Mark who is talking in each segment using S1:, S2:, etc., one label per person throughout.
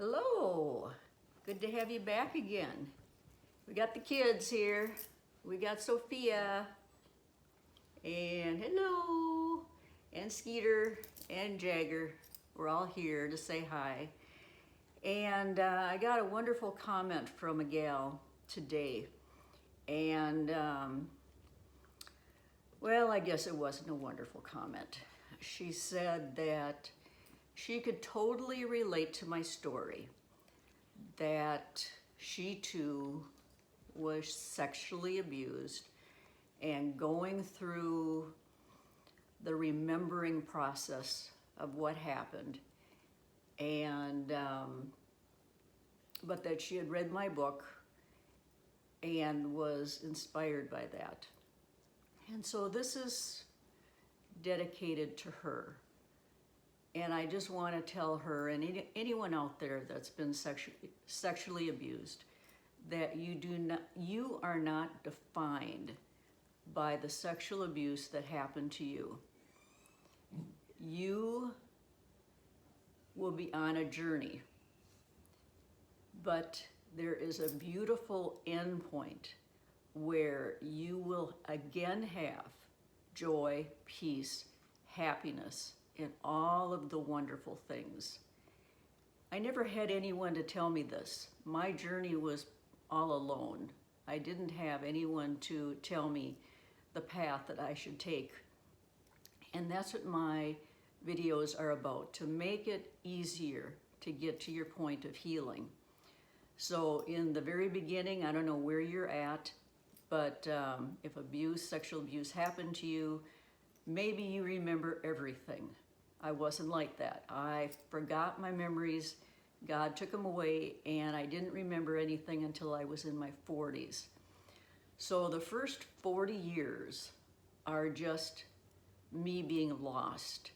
S1: Hello, good to have you back again. We got the kids here. We got Sophia, and hello, and Skeeter, and Jagger. We're all here to say hi. And I got a wonderful comment from a gal today. And, well, I guess it wasn't a wonderful comment. She said that she could totally relate to my story, that she too was sexually abused and going through the remembering process of what happened. And, but that she had read my book and was inspired by that. And so this is dedicated to her. And I just want to tell her and anyone out there that's been sexually abused that you are not defined by the sexual abuse that happened to you. You will be on a journey, but there is a beautiful end point where you will again have joy, peace, happiness, in all of the wonderful things. I never had anyone to tell me this. My journey was all alone. I didn't have anyone to tell me the path that I should take. And that's what my videos are about, to make it easier to get to your point of healing. So in the very beginning, I don't know where you're at, but if sexual abuse happened to you, maybe you remember everything. I wasn't like that. I forgot my memories. God took them away, and I didn't remember anything until I was in my 40s. So the first 40 years are just me being lost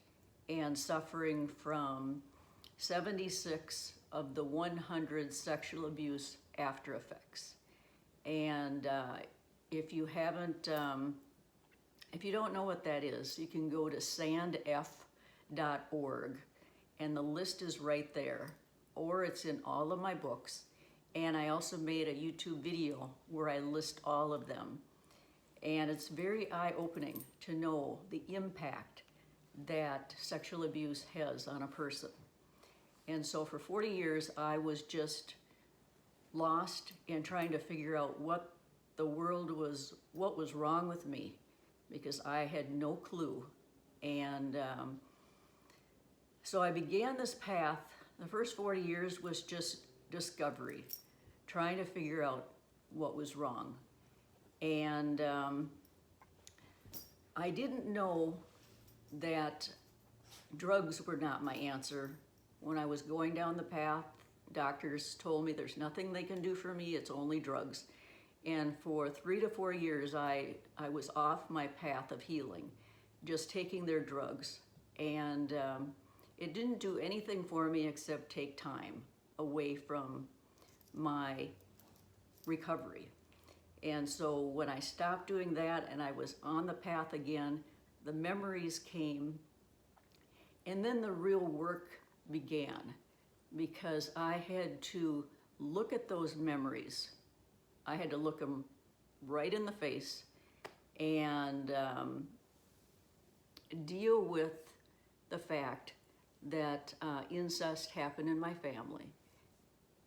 S1: and suffering from 76 of the 100 sexual abuse after effects. And if you don't know what that is, you can go to sandf.org, and the list is right there, or it's in all of my books. And I also made a YouTube video where I list all of them. And it's very eye-opening to know the impact that sexual abuse has on a person. And so for 40 years, I was just lost and trying to figure out what was wrong with me, because I had no clue. And so I began this path. The first 40 years was just discovery, trying to figure out what was wrong. And I didn't know that drugs were not my answer. When I was going down the path, doctors told me there's nothing they can do for me, it's only drugs. And for 3 to 4 years, I was off my path of healing, just taking their drugs. And it didn't do anything for me except take time away from my recovery. And so when I stopped doing that and I was on the path again, the memories came, and then the real work began, because I had to look at those memories. I had to look them right in the face and deal with the fact that incest happened in my family.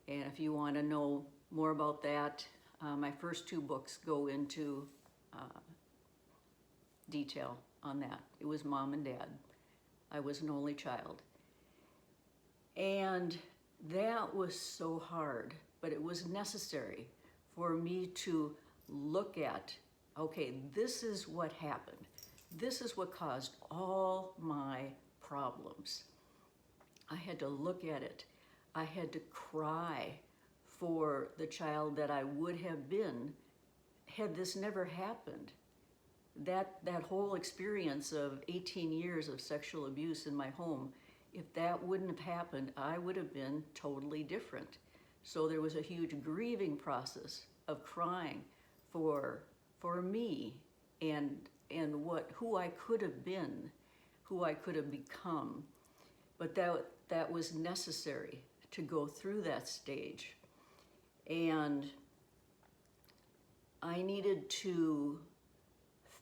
S1: And if you want to know more about that, my first 2 books go into detail on that. It was mom and dad. I was an only child. And that was so hard, but it was necessary for me to look at, okay, this is what happened. This is what caused all my problems. I had to look at it. I had to cry for the child that I would have been had this never happened. That whole experience of 18 years of sexual abuse in my home, if that wouldn't have happened, I would have been totally different. So there was a huge grieving process of crying for me and who I could have been, who I could have become. But that was necessary to go through that stage. And I needed to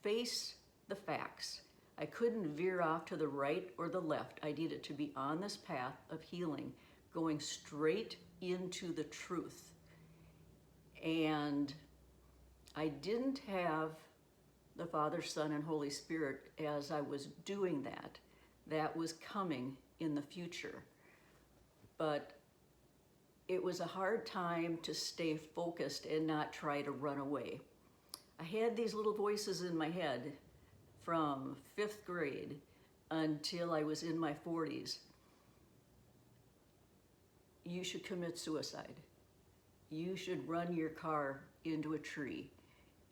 S1: face the facts. I couldn't veer off to the right or the left. I needed to be on this path of healing, going straight into the truth. And I didn't have the Father, Son, and Holy Spirit as I was doing that. That was coming in the future. But it was a hard time to stay focused and not try to run away. I had these little voices in my head from 5th grade until I was in my 40s. You should commit suicide. You should run your car into a tree.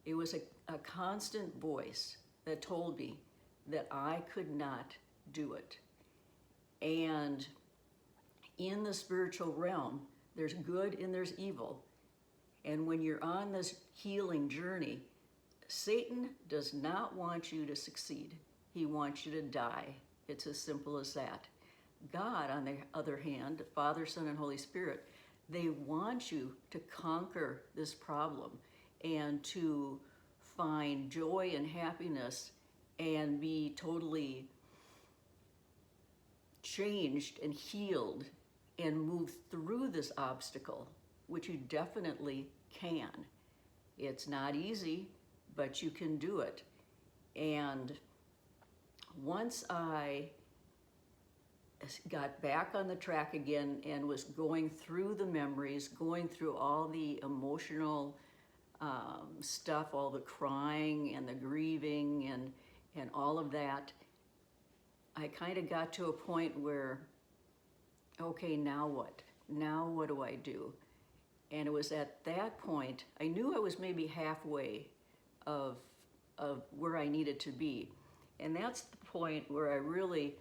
S1: It was a constant voice that told me that I could not do it. And in the spiritual realm, there's good and there's evil. And when you're on this healing journey, Satan does not want you to succeed. He wants you to die. It's as simple as that. God, on the other hand, Father, Son, and Holy Spirit, they want you to conquer this problem and to find joy and happiness and be totally changed and healed and move through this obstacle, which you definitely can. It's not easy, but you can do it. And once I got back on the track again and was going through the memories, going through all the emotional stuff, all the crying and the grieving and all of that, I kind of got to a point where, okay, now what? Now what do I do? And it was at that point, I knew I was maybe halfway of where I needed to be. And that's the point where I really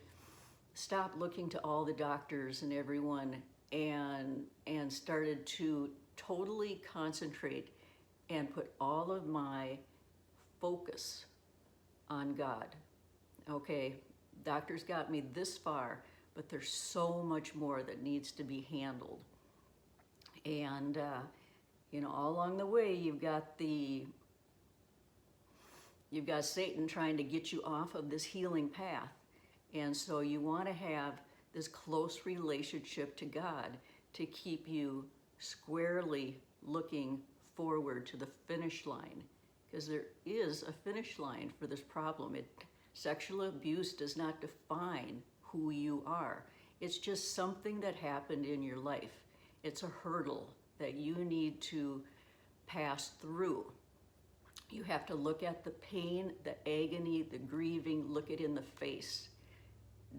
S1: stopped looking to all the doctors and everyone and started to totally concentrate and put all of my focus on God. Okay, doctors got me this far, but there's so much more that needs to be handled. And, all along the way, you've got Satan trying to get you off of this healing path. And so you want to have this close relationship to God to keep you squarely looking forward to the finish line, because there is a finish line for this problem. Sexual abuse does not define who you are. It's just something that happened in your life. It's a hurdle that you need to pass through. You have to look at the pain, the agony, the grieving, look it in the face.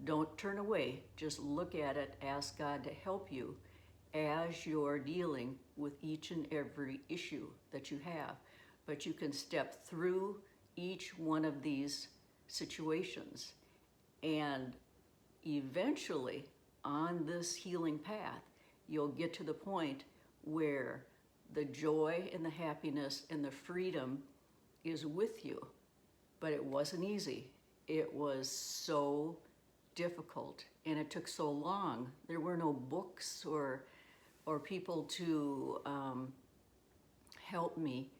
S1: Don't turn away, just look at it, ask God to help you as you're dealing with each and every issue that you have. But you can step through each one of these situations, and eventually on this healing path, you'll get to the point where the joy and the happiness and the freedom is with you. But it wasn't easy. It was so difficult, and it took so long. There were no books or people to help me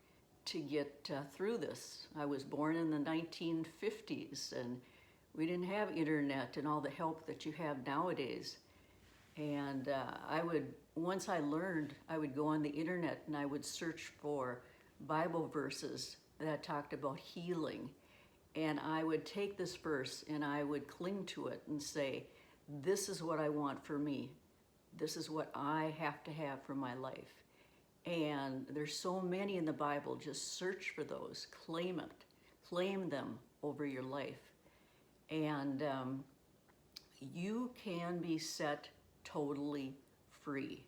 S1: to get through this. I was born in the 1950s, and we didn't have internet and all the help that you have nowadays. And once I learned, I would go on the internet and I would search for Bible verses that talked about healing. And I would take this verse and I would cling to it and say, this is what I want for me. This is what I have to have for my life. And there's so many in the Bible. Just search for those, claim it, claim them over your life. And you can be set totally free.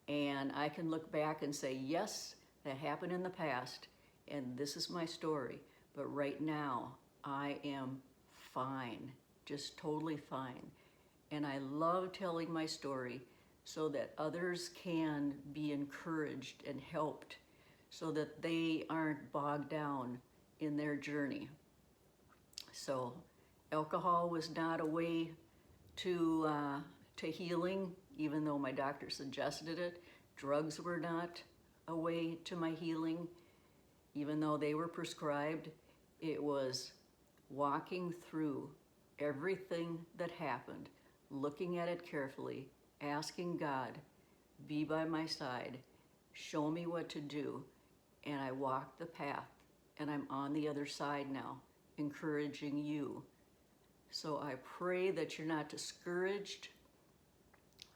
S1: And I can look back and say, yes, that happened in the past, and this is my story. But right now, I am fine, just totally fine. And I love telling my story so that others can be encouraged and helped so that they aren't bogged down in their journey. So alcohol was not a way to to healing, even though my doctor suggested it. Drugs were not a way to my healing, even though they were prescribed. It was walking through everything that happened, looking at it carefully, asking God, be by my side, show me what to do. And I walked the path, and I'm on the other side now, encouraging you. So I pray that you're not discouraged.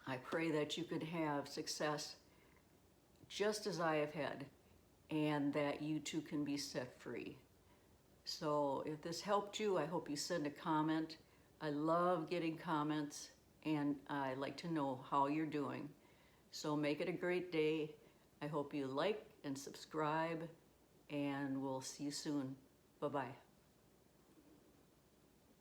S1: I pray that you could have success just as I have had, and that you too can be set free. So if this helped you, I hope you send a comment. I love getting comments, and I like to know how you're doing. So make it a great day. I hope you like and subscribe, and we'll see you soon. Bye-bye.